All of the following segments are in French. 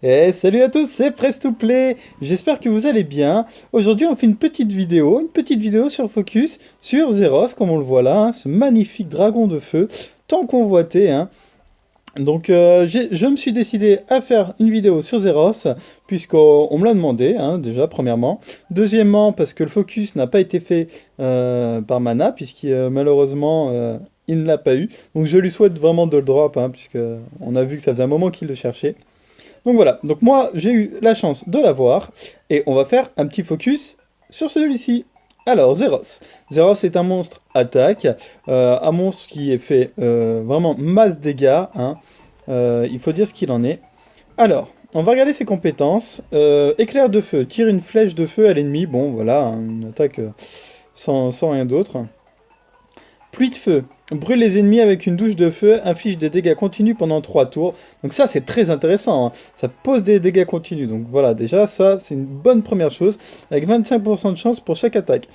Et salut à tous, c'est Prestoplay. J'espère que vous allez bien. Aujourd'hui, on fait une petite vidéo sur Focus, sur Zeros, comme on le voit là, hein, ce magnifique dragon de feu, tant convoité, hein. Donc, je me suis décidé à faire une vidéo sur Zeros, puisqu'on me l'a demandé, hein, déjà, premièrement. Deuxièmement, parce que le Focus n'a pas été fait par Mana, puisqu'il malheureusement, il ne l'a pas eu. Donc, je lui souhaite vraiment de le drop, hein, puisque on a vu que ça faisait un moment qu'il le cherchait. Donc voilà, donc moi j'ai eu la chance de l'avoir et on va faire un petit focus sur celui-ci. Alors Zeros. Zeros est un monstre attaque, un monstre qui est fait vraiment masse dégâts, hein. Il faut dire ce qu'il en est. Alors, on va regarder ses compétences. Éclair de feu, tire une flèche de feu à l'ennemi, bon voilà, hein, une attaque sans rien d'autre. Pluie de feu. Brûle les ennemis avec une douche de feu, inflige des dégâts continus pendant 3 tours. Donc ça, c'est très intéressant, hein. Ça pose des dégâts continus. Donc voilà, déjà, ça, c'est une bonne première chose. Avec 25% de chance pour chaque attaque.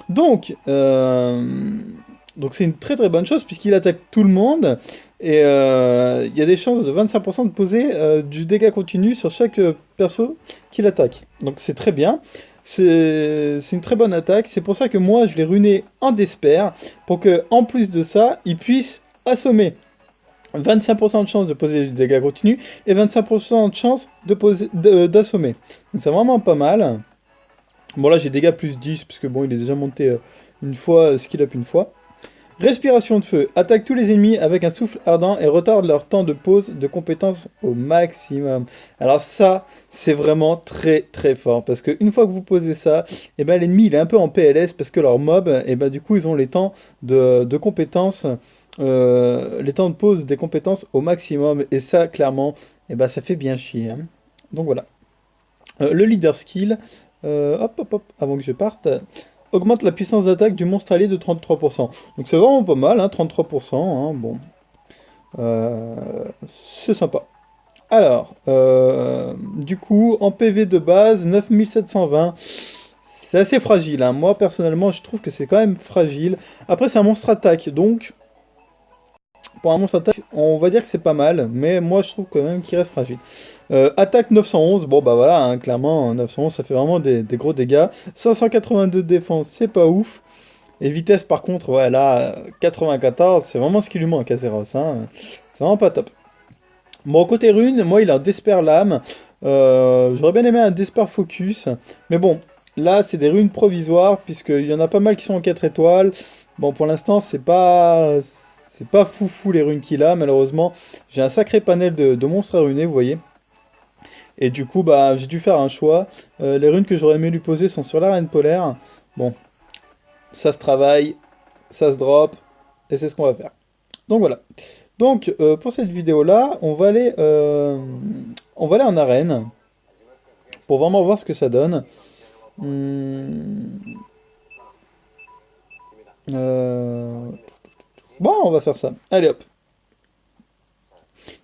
Donc, c'est une très très bonne chose puisqu'il attaque tout le monde. Et il y a des chances de 25% de poser du dégât continu sur chaque perso qu'il attaque. Donc c'est très bien. C'est une très bonne attaque. C'est pour ça que moi je l'ai runé en Despair. Pour que en plus de ça, il puisse assommer. 25% de chance de poser du dégât continu et 25% de chance d'assommer. Donc c'est vraiment pas mal. Bon là j'ai dégâts plus 10 puisque bon il est déjà monté une fois, skill up une fois. Respiration de feu. Attaque tous les ennemis avec un souffle ardent et retarde leur temps de pause de compétences au maximum. Alors ça, c'est vraiment très très fort. Parce qu'une fois que vous posez ça, et ben, l'ennemi il est un peu en PLS parce que leur mob, et ben, du coup ils ont les temps de compétences, les temps de pause des compétences au maximum. Et ça, clairement, et ben, ça fait bien chier, hein. Donc voilà. Le leader skill, hop hop hop, avant que je parte. Augmente la puissance d'attaque du monstre allié de 33%. Donc c'est vraiment pas mal, hein, 33%, hein, bon. C'est sympa. Alors, du coup, en PV de base, 9720. C'est assez fragile, hein. Moi, personnellement, je trouve que c'est quand même fragile. Après, c'est un monstre attaque, donc, pour un monstre attaque, on va dire que c'est pas mal. Mais moi, je trouve quand même qu'il reste fragile. Attaque 911, bon bah voilà, hein, clairement, 911, ça fait vraiment des gros dégâts. 582 de défense, c'est pas ouf. Et vitesse, par contre, ouais, là, 94, c'est vraiment ce qui lui manque à Zeros, hein. C'est vraiment pas top. Bon, côté rune, moi, il a un Despair Lame. J'aurais bien aimé un Despair Focus. Mais bon, là, c'est des runes provisoires, puisqu'il y en a pas mal qui sont en 4 étoiles. Bon, pour l'instant, c'est pas foufou les runes qu'il a, malheureusement. J'ai un sacré panel de monstres à runer, vous voyez. Et du coup, bah, j'ai dû faire un choix. Les runes que j'aurais aimé lui poser sont sur l'arène polaire. Bon, ça se travaille, ça se drop, et c'est ce qu'on va faire. Donc voilà. Donc pour cette vidéo là, on va aller en arène pour vraiment voir ce que ça donne. Hum, euh, Bon, on va faire ça. Allez hop.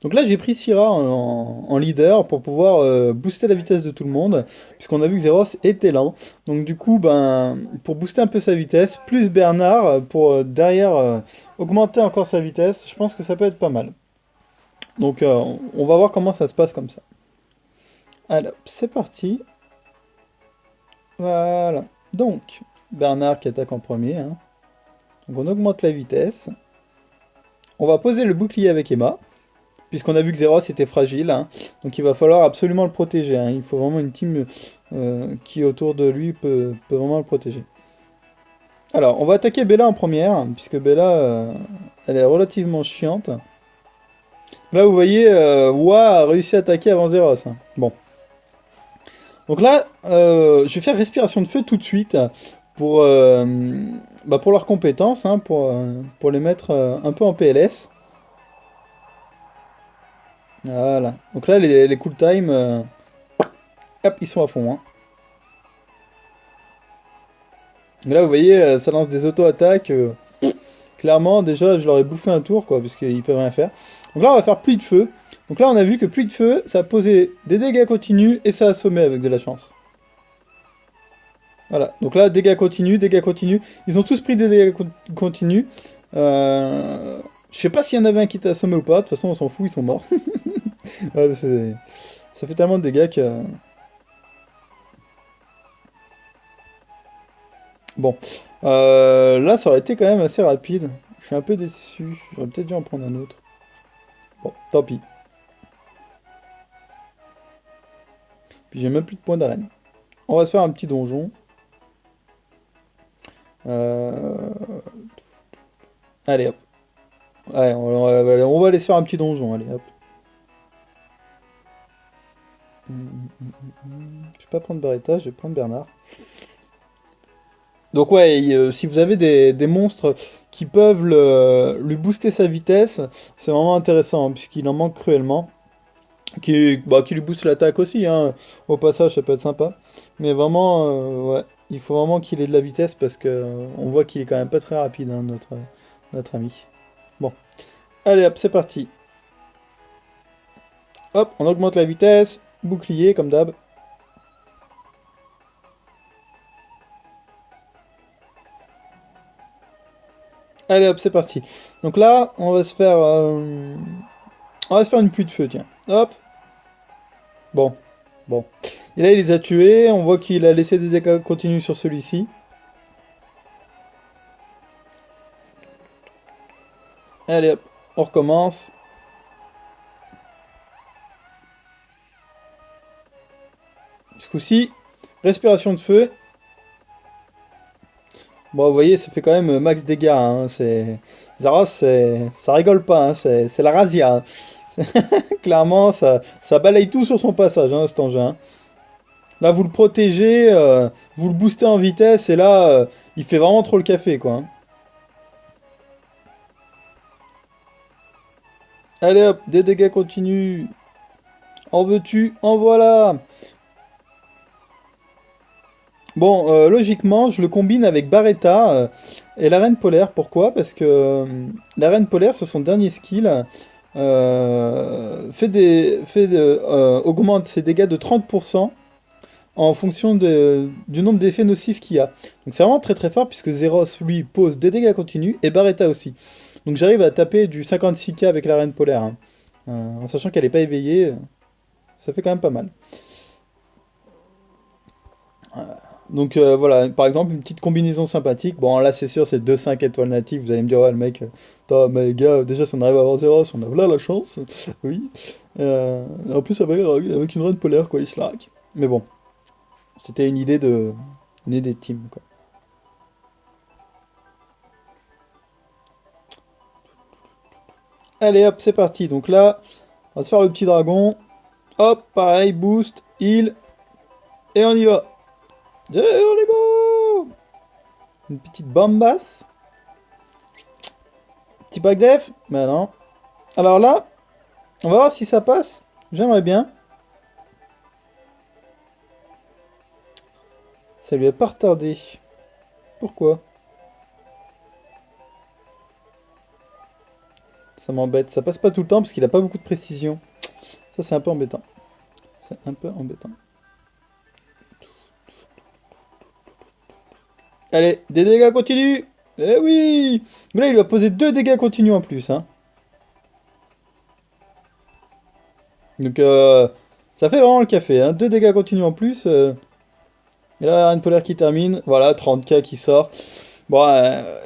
Donc là, j'ai pris Syrah en leader pour pouvoir booster la vitesse de tout le monde, puisqu'on a vu que Zeros était lent. Donc du coup, ben, pour booster un peu sa vitesse, plus Bernard pour derrière augmenter encore sa vitesse, je pense que ça peut être pas mal. Donc on va voir comment ça se passe comme ça. Alors, c'est parti. Voilà. Donc, Bernard qui attaque en premier, hein. Donc on augmente la vitesse. On va poser le bouclier avec Emma, puisqu'on a vu que Zeros était fragile, hein. Donc il va falloir absolument le protéger, hein. Il faut vraiment une team qui autour de lui peut vraiment le protéger. Alors, on va attaquer Bella en première, puisque Bella, elle est relativement chiante. Là, vous voyez, Wa a réussi à attaquer avant Zeros, hein. Bon. Donc là, je vais faire respiration de feu tout de suite pour, pour leurs compétences, hein, pour les mettre un peu en PLS. Voilà. Donc là, les cool time, hop, ils sont à fond, hein. Et là, vous voyez, ça lance des auto-attaques. Clairement, déjà, je leur ai bouffé un tour, quoi, parce qu'ils peuvent rien faire. Donc là, on va faire pluie de feu. Donc là, on a vu que pluie de feu, ça a posé des dégâts continus et ça a assommé avec de la chance. Voilà, donc là, dégâts continus, dégâts continus. Ils ont tous pris des dégâts continus. Je sais pas s'il y en avait un qui était assommé ou pas, de toute façon, on s'en fout, ils sont morts. Ouais, c'est Ça fait tellement de dégâts que... Bon. Là, ça aurait été quand même assez rapide. Je suis un peu déçu. J'aurais peut-être dû en prendre un autre. Bon, tant pis. Puis j'ai même plus de points d'arène. On va se faire un petit donjon. Allez hop. Allez, on va aller se faire un petit donjon. Allez hop. Je vais pas prendre Barretta, je vais prendre Bernard. Donc ouais, si vous avez des monstres qui peuvent lui booster sa vitesse, c'est vraiment intéressant, hein, puisqu'il en manque cruellement. Qui lui booste l'attaque aussi, hein. Au passage, ça peut être sympa. Mais vraiment, ouais, il faut vraiment qu'il ait de la vitesse parce que on voit qu'il est quand même pas très rapide, hein, notre ami. Bon, allez hop, c'est parti. Hop, on augmente la vitesse, bouclier comme d'hab. Allez hop, c'est parti. Donc là, on va se faire une pluie de feu, tiens. Hop. Bon, bon. Et là, il les a tués. On voit qu'il a laissé des dégâts continus sur celui-ci. Allez hop, on recommence. Ce coup-ci, respiration de feu. Bon, vous voyez, ça fait quand même max dégâts, hein. Zaros, ça rigole pas, hein. C'est la razzia, hein. Clairement, ça balaye tout sur son passage, hein, cet engin, hein. Là, vous le protégez, vous le boostez en vitesse, et là, il fait vraiment trop le café, quoi, hein. Allez hop, des dégâts continus. En veux-tu? En voilà. Bon, logiquement, je le combine avec Barretta et la Reine Polaire. Pourquoi? Parce que la Reine Polaire, sur son dernier skill, augmente ses dégâts de 30% en fonction du nombre d'effets nocifs qu'il y a. Donc c'est vraiment très très fort puisque Zeros, lui, pose des dégâts continus et Barretta aussi. Donc j'arrive à taper du 56k avec la Reine Polaire, hein. En sachant qu'elle n'est pas éveillée, ça fait quand même pas mal. Donc voilà, par exemple, une petite combinaison sympathique. Bon, là, c'est sûr, c'est 2-5 étoiles natives. Vous allez me dire, ouais, le mec, mais gars, déjà, si on arrive à avoir Zeros, on a là la chance. Oui. En plus, avec une reine polaire, quoi, il se largue. Mais bon, c'était une idée de team, quoi. Allez, hop, c'est parti. Donc là, on va se faire le petit dragon. Hop, pareil, boost, heal. Et on y va. Et on est beau. Une petite bambasse. Petit pack def. Mais non. Alors là, on va voir si ça passe. J'aimerais bien. Ça lui a pas retardé. Pourquoi? Ça m'embête. Ça passe pas tout le temps parce qu'il a pas beaucoup de précision. Ça, c'est un peu embêtant. C'est un peu embêtant. Allez, des dégâts continus. Eh oui. Mais là, il lui a posé 2 dégâts continus en plus, hein. Donc, ça fait vraiment le café, hein. 2 dégâts continus en plus. Et là, la reine polaire qui termine. Voilà, 30k qui sort. Bon,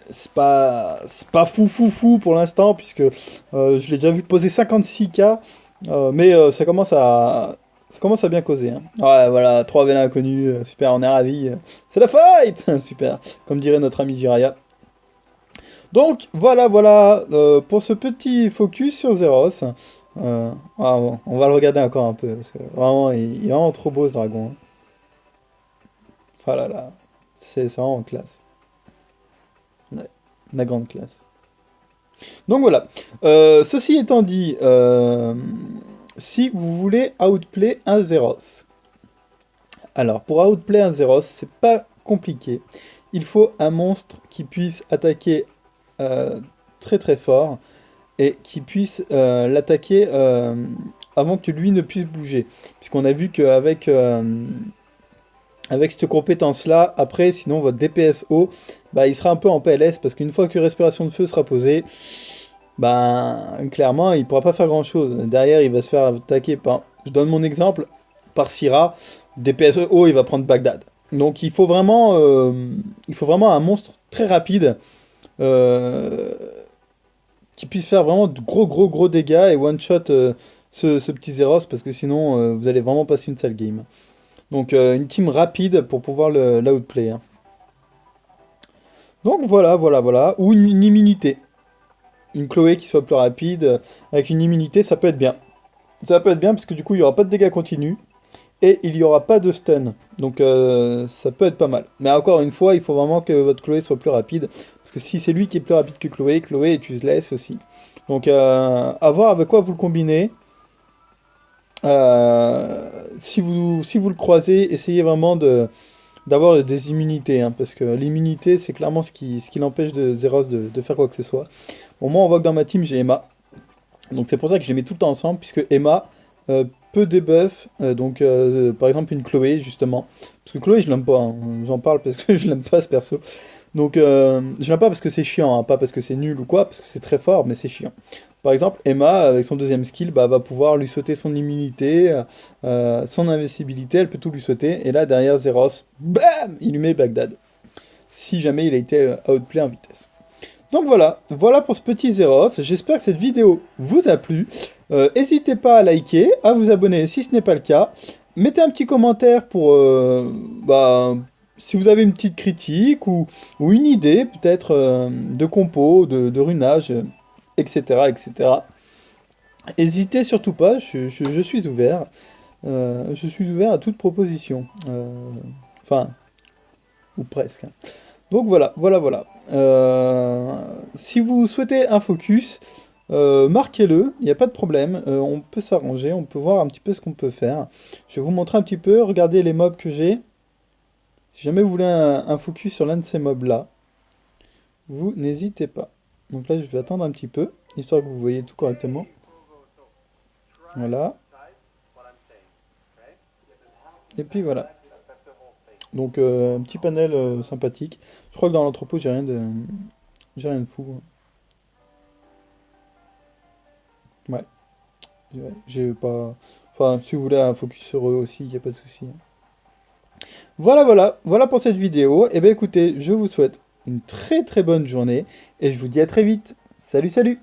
c'est pas fou pour l'instant, puisque je l'ai déjà vu poser 56k. Mais ça commence à bien causer, hein. Ouais, voilà, 3 vélins inconnus. Super, on est ravis. C'est la fight. Super, comme dirait notre ami Jiraya. Donc, voilà, pour ce petit focus sur Zeros. Bon, on va le regarder encore un peu, parce que vraiment, il est vraiment trop beau ce dragon, hein. Oh là là, c'est vraiment classe. Ouais, la grande classe. Donc voilà. Ceci étant dit, si vous voulez outplay un Zeros, alors pour outplay un Zeros, c'est pas compliqué. Il faut un monstre qui puisse attaquer très très fort et qui puisse l'attaquer avant que lui ne puisse bouger. Puisqu'on a vu qu'avec avec cette compétence-là, après, sinon votre DPS haut, bah, il sera un peu en PLS, parce qu'une fois que Respiration de Feu sera posée, bah, clairement, il pourra pas faire grand-chose. Derrière, il va se faire attaquer par Je donne mon exemple, par Syrah, DPS haut, il va prendre Bagdad. Donc il faut vraiment un monstre très rapide euh, qui puisse faire vraiment de gros dégâts et one-shot ce petit Zeros parce que sinon vous allez vraiment passer une sale game. Donc une team rapide pour pouvoir l'outplay. Hein. Donc voilà. Ou une immunité. Une Chloé qui soit plus rapide, avec une immunité, ça peut être bien. Ça peut être bien parce que du coup il n'y aura pas de dégâts continus et il n'y aura pas de stun. Donc ça peut être pas mal. Mais encore une fois, il faut vraiment que votre Chloé soit plus rapide. Parce que si c'est lui qui est plus rapide que Chloé, Chloé est useless aussi. Donc à voir avec quoi vous le combinez. Si vous le croisez, essayez vraiment d'avoir des immunités. Hein, parce que l'immunité, c'est clairement ce qui l'empêche de Zeros de faire quoi que ce soit. Bon, moi, on voit que dans ma team, j'ai Emma. Donc c'est pour ça que je les mets tout le temps ensemble, puisque Emma peut debuff, par exemple une Chloé justement. Parce que Chloé je l'aime pas, hein. J'en parle parce que je l'aime pas ce perso. Donc je l'aime pas parce que c'est chiant, hein, pas parce que c'est nul ou quoi, parce que c'est très fort, mais c'est chiant. Par exemple, Emma, avec son deuxième skill, bah, va pouvoir lui sauter son immunité, son invincibilité, elle peut tout lui sauter. Et là, derrière Zeros, bam, il lui met Bagdad. Si jamais il a été outplay en vitesse. Donc voilà pour ce petit Zeros. J'espère que cette vidéo vous a plu. N'hésitez pas à liker, à vous abonner si ce n'est pas le cas. Mettez un petit commentaire pour si vous avez une petite critique ou une idée peut-être de compo, de runage, etc. etc. N'hésitez surtout pas, je suis ouvert. Je suis ouvert à toute proposition. Enfin, ou presque. Hein. Donc voilà. Si vous souhaitez un focus, marquez-le, il n'y a pas de problème, on peut s'arranger, on peut voir un petit peu ce qu'on peut faire. Je vais vous montrer un petit peu, regardez les mobs que j'ai. Si jamais vous voulez un focus sur l'un de ces mobs-là, vous n'hésitez pas. Donc là, je vais attendre un petit peu, histoire que vous voyez tout correctement. Voilà. Et puis voilà. Donc un petit panel sympathique. Je crois que dans l'entrepôt, j'ai rien de fou. Ouais. Ouais, j'ai pas. Enfin, si vous voulez un focus sur eux aussi, il n'y a pas de souci. Voilà pour cette vidéo. Et bien écoutez, je vous souhaite une très bonne journée et je vous dis à très vite. Salut.